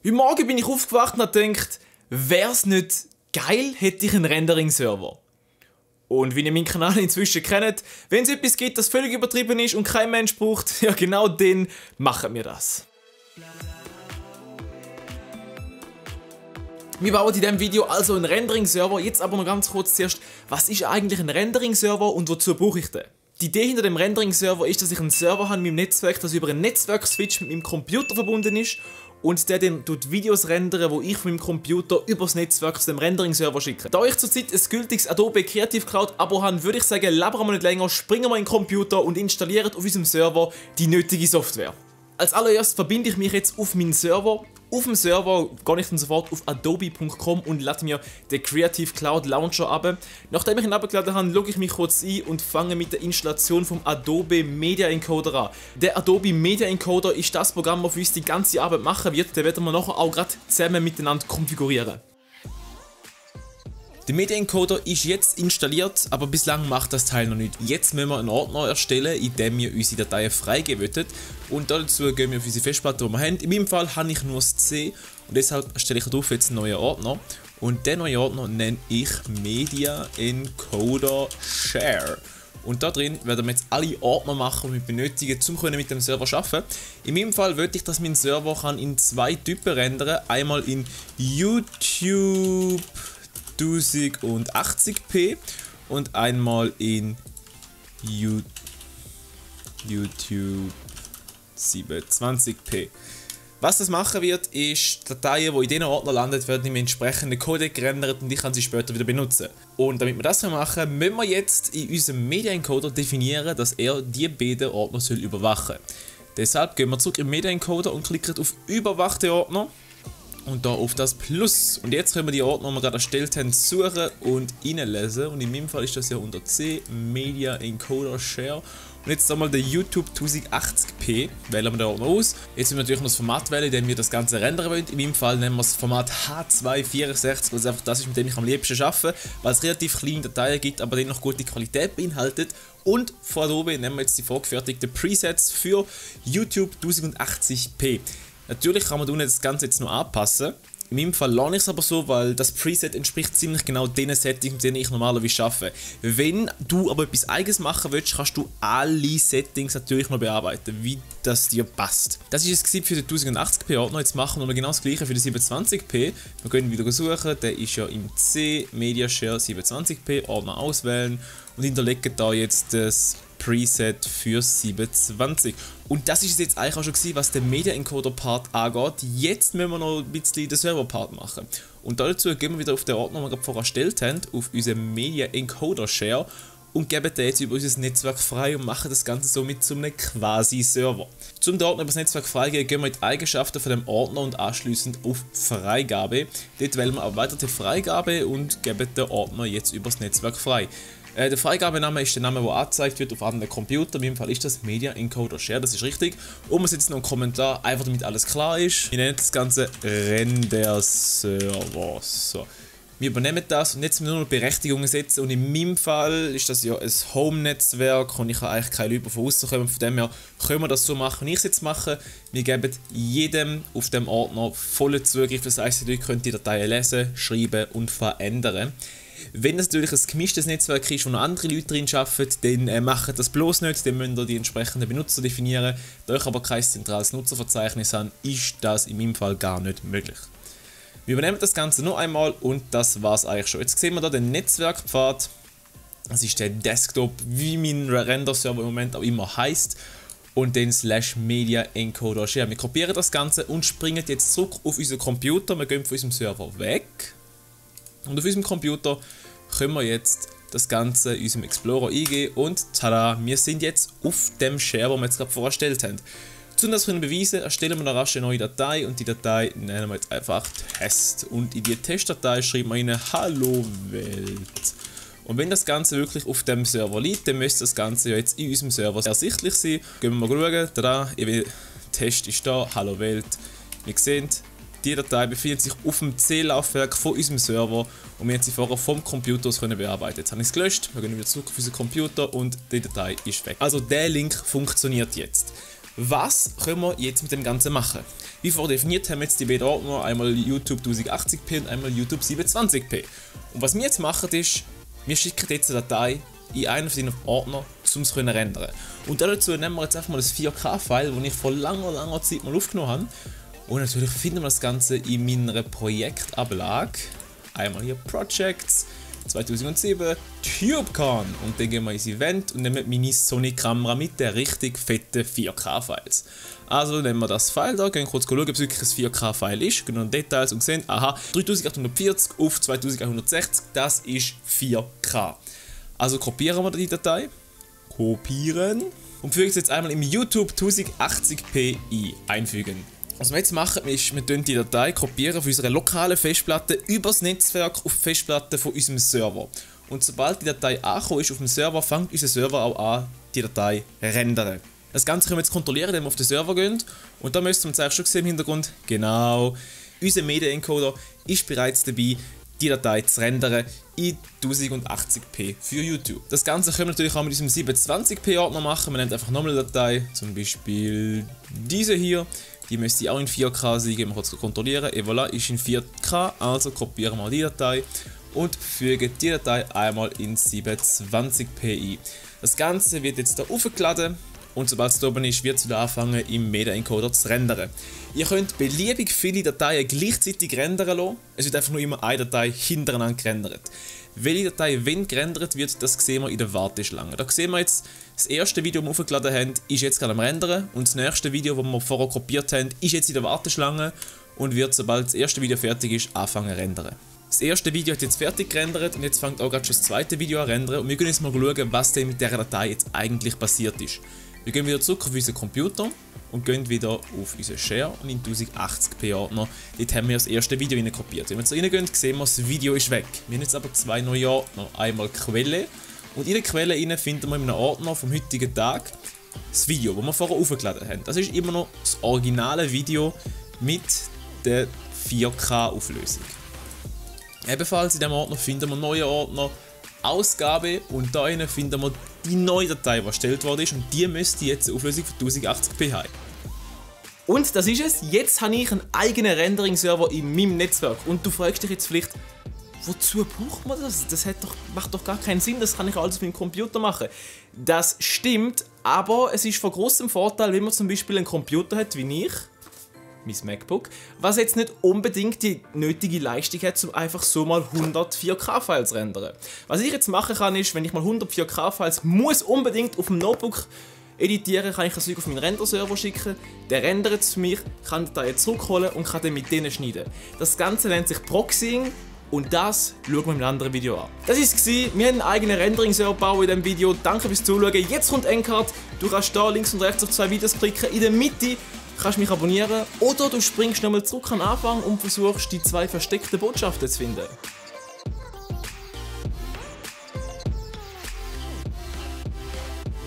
Heute Morgen bin ich aufgewacht und habe gedacht, wär's nicht geil, hätte ich einen Rendering-Server. Und wie ihr meinen Kanal inzwischen kennt, wenn es etwas gibt, das völlig übertrieben ist und kein Mensch braucht, ja genau dann machen wir das. Wir bauen in diesem Video also einen Rendering-Server. Jetzt aber noch ganz kurz zuerst, was ist eigentlich ein Rendering-Server und wozu brauche ich den? Die Idee hinter dem Rendering-Server ist, dass ich einen Server habe in meinem Netzwerk, das über einen Netzwerk-Switch mit meinem Computer verbunden ist und der dann Videos rendern, wo ich von meinem Computer übers Netzwerk zu dem Rendering-Server schicke. Da ich zurzeit ein gültiges Adobe Creative Cloud Abo habe, würde ich sagen, labern wir nicht länger, springen wir in den Computer und installieren auf unserem Server die nötige Software. Als allererstes verbinde ich mich jetzt auf meinen Server. Auf dem Server gehe ich dann sofort auf adobe.com und lade mir den Creative Cloud Launcher ab. Nachdem ich ihn abgeladen habe, logge ich mich kurz ein und fange mit der Installation vom Adobe Media Encoder an. Der Adobe Media Encoder ist das Programm, das für uns die ganze Arbeit machen wird. Den werden wir nachher auch gerade zusammen miteinander konfigurieren. Der Media Encoder ist jetzt installiert, aber bislang macht das Teil noch nicht. Jetzt müssen wir einen Ordner erstellen, in dem wir unsere Dateien freigeben wollen. Und dazu gehen wir auf unsere Festplatte, die wir haben. In meinem Fall habe ich nur das C und deshalb erstelle ich darauf jetzt einen neuen Ordner. Und den neuen Ordner nenne ich Media Encoder Share. Und da drin werden wir jetzt alle Ordner machen, die wir benötigen, um mit dem Server zu arbeiten. In meinem Fall würde ich, dass mein Server in zwei Typen rendern. Einmal in YouTube 1080p und einmal in YouTube 720p. Was das machen wird, ist, Dateien, die in diesen Ordner landen, werden im entsprechenden Codec gerendert und ich kann sie später wieder benutzen. Und damit wir das machen können, müssen wir jetzt in unserem Media Encoder definieren, dass er die beiden Ordner überwachen soll. Deshalb gehen wir zurück im Media Encoder und klicken auf Überwachte Ordner. Und da auf das Plus. Und jetzt können wir die Ordner, die wir gerade erstellt haben, suchen und reinlesen. Und in meinem Fall ist das ja unter C, Media Encoder Share. Und jetzt einmal der YouTube 1080p. Wählen wir den Ordner aus. Jetzt müssen wir natürlich noch das Format wählen, in dem wir das Ganze rendern wollen. In meinem Fall nehmen wir das Format H264, weil es einfach das ist, mit dem ich am liebsten arbeite. Weil es relativ kleine Dateien gibt, aber dennoch gute Qualität beinhaltet. Und von Adobe nehmen wir jetzt die vorgefertigten Presets für YouTube 1080p. Natürlich kann man das Ganze jetzt noch anpassen. In meinem Fall lerne ich es aber so, weil das Preset entspricht ziemlich genau den Settings, mit denen ich normalerweise arbeite. Wenn du aber etwas Eigenes machen willst, kannst du alle Settings natürlich noch bearbeiten, wie das dir passt. Das ist es für den 1080p Ordner. Jetzt machen wir noch genau das gleiche für den 720p. Wir können wieder suchen, der ist ja im C, Media Share 720p, Ordner auswählen und hinterlegen da jetzt das Preset für 720. Und das ist es jetzt eigentlich auch schon gewesen, was den Media Encoder Part angeht. Jetzt müssen wir noch ein bisschen den Server Part machen. Und dazu gehen wir wieder auf den Ordner, den wir gerade vorher erstellt haben, auf unseren Media Encoder Share und geben den jetzt über unser Netzwerk frei und machen das Ganze somit zu einem Quasi-Server. Zum den Ordner über das Netzwerk freigeben, gehen wir in die Eigenschaften von dem Ordner und anschließend auf Freigabe. Dort wählen wir erweiterte Freigabe und geben den Ordner jetzt über das Netzwerk frei. Der Freigabename ist der Name, der angezeigt wird auf anderen Computern. In meinem Fall ist das Media Encoder Share, das ist richtig. Und wir setzen noch einen Kommentar, einfach damit alles klar ist. Wir nennen das Ganze Render-Server. So. Wir übernehmen das und jetzt müssen wir nur noch Berechtigungen setzen. Und in meinem Fall ist das ja ein Home-Netzwerk und ich habe eigentlich keine Leute von außen kommen. Von dem her können wir das so machen, wie ich es jetzt mache. Wir geben jedem auf dem Ordner vollen Zugriff. Das heisst, die Leute können die Dateien lesen, schreiben und verändern. Wenn das natürlich ein gemischtes Netzwerk ist, wo noch andere Leute drin arbeiten, dann macht das bloß nicht, dann müsst ihr die entsprechenden Benutzer definieren. Da ich aber kein zentrales Nutzerverzeichnis habe, ist das in meinem Fall gar nicht möglich. Wir übernehmen das Ganze noch einmal und das war es eigentlich schon. Jetzt sehen wir hier den Netzwerkpfad. Das ist der Desktop, wie mein Render-Server im Moment auch immer heißt. Und den /Media Encoder Share. Wir kopieren das Ganze und springen jetzt zurück auf unseren Computer. Wir gehen von unserem Server weg. Und auf unserem Computer können wir jetzt das Ganze in unserem Explorer eingeben und tada, wir sind jetzt auf dem Share, den wir jetzt gerade vorgestellt haben. Um das zu beweisen, erstellen wir eine rasch eine neue Datei und die Datei nennen wir jetzt einfach Test. Und in die Testdatei schreiben wir rein Hallo Welt. Und wenn das Ganze wirklich auf dem Server liegt, dann müsste das Ganze ja jetzt in unserem Server ersichtlich sein. Gehen wir mal schauen, tada, Test ist da, Hallo Welt. Wir sehen, die Datei befindet sich auf dem C-Laufwerk von unserem Server und wir haben sie vorher vom Computer aus bearbeiten. Jetzt habe ich es gelöscht, wir gehen wieder zurück auf unseren Computer und die Datei ist weg. Also der Link funktioniert jetzt. Was können wir jetzt mit dem Ganzen machen? Wie vordefiniert haben wir jetzt die beiden Ordner, einmal YouTube 1080p und einmal YouTube 720p. Und was wir jetzt machen ist, wir schicken jetzt eine Datei in einen von diesen Ordner, um es zu rendern. Und dazu nehmen wir jetzt einfach mal das 4K-File, das ich vor langer Zeit mal aufgenommen habe. Und natürlich finden wir das Ganze in meiner Projektablage. Einmal hier Projects 2007 TubeCon und dann gehen wir ins Event und nehmen meine Sony-Kamera mit den richtig fetten 4K-Files. Also nehmen wir das File da, gehen kurz schauen, ob es wirklich ein 4K-File ist, gehen noch Details und sehen, aha, 3840 auf 2160, das ist 4K. Also kopieren wir die Datei, kopieren und fügen es jetzt einmal im YouTube 1080p einfügen. Was wir jetzt machen, ist, wir die Datei kopieren von unserer lokalen Festplatte übers Netzwerk auf die Festplatte von unserem Server. Und sobald die Datei angekommen ist auf dem Server, fängt unser Server auch an, die Datei zu rendern. Das Ganze können wir jetzt kontrollieren, indem wir auf den Server gehen. Und da müssten wir jetzt eigentlich schon sehen im Hintergrund, genau, unser Media-Encoder ist bereits dabei, die Datei zu rendern in 1080p für YouTube. Das Ganze können wir natürlich auch mit diesem 720p Ordner machen. Wir nehmen einfach nochmal eine Datei, zum Beispiel diese hier. Die müsste auch in 4K sein, gehen wir kurz kontrollieren. Et voilà, ist in 4K, also kopieren wir die Datei und fügen die Datei einmal in 720p ein. Das Ganze wird jetzt hier aufgeladen und sobald es da oben ist, wird es wieder anfangen im Media Encoder zu rendern. Ihr könnt beliebig viele Dateien gleichzeitig rendern lassen, es wird einfach nur immer eine Datei hintereinander gerendert. Welche Datei wenn gerendert wird, das sehen wir in der Warteschlange. Da sehen wir jetzt, das erste Video, das wir aufgeladen haben, ist jetzt gerade am Rendern und das nächste Video, das wir vorher kopiert haben, ist jetzt in der Warteschlange und wird, sobald das erste Video fertig ist, anfangen zu rendern. Das erste Video hat jetzt fertig gerendert und jetzt fängt auch gerade schon das zweite Video an zu rendern und wir können jetzt mal schauen, was denn mit dieser Datei jetzt eigentlich passiert ist. Wir gehen wieder zurück auf unseren Computer und gehen wieder auf unseren Share und in 1080p Ordner. Dort haben wir das erste Video kopiert. Wenn wir jetzt reingehen, sehen wir, das Video ist weg. Wir haben jetzt aber zwei neue Ordner. Einmal Quelle und in der Quelle finden wir in einem Ordner vom heutigen Tag das Video, das wir vorher aufgeladen haben. Das ist immer noch das originale Video mit der 4K-Auflösung. Ebenfalls in diesem Ordner finden wir neue Ordner, Ausgabe und da finden wir die neue Datei, die erstellt worden ist und die müsste jetzt eine Auflösung von 1080p haben. Und das ist es, jetzt habe ich einen eigenen Rendering-Server in meinem Netzwerk und du fragst dich jetzt vielleicht, wozu braucht man das? Das macht doch gar keinen Sinn, das kann ich alles auf meinem Computer machen. Das stimmt, aber es ist von großem Vorteil, wenn man zum Beispiel einen Computer hat wie ich, mein MacBook, was jetzt nicht unbedingt die nötige Leistung hat, um einfach so mal 100 4K-Files zu rendern. Was ich jetzt machen kann, ist, wenn ich mal 100 4K-Files muss unbedingt auf dem Notebook editieren, kann ich das auf meinen Render-Server schicken, der rendert es für mich, kann die Datei zurückholen und kann dann mit denen schneiden. Das Ganze nennt sich Proxying und das schauen wir in einem anderen Video an. Das war es, wir haben einen eigenen Rendering-Server gebaut in diesem Video, danke fürs Zuschauen. Jetzt kommt Endcard, du kannst da links und rechts auf zwei Videos klicken, in der Mitte kannst du mich abonnieren oder du springst nochmal zurück am Anfang und versuchst die zwei versteckten Botschaften zu finden.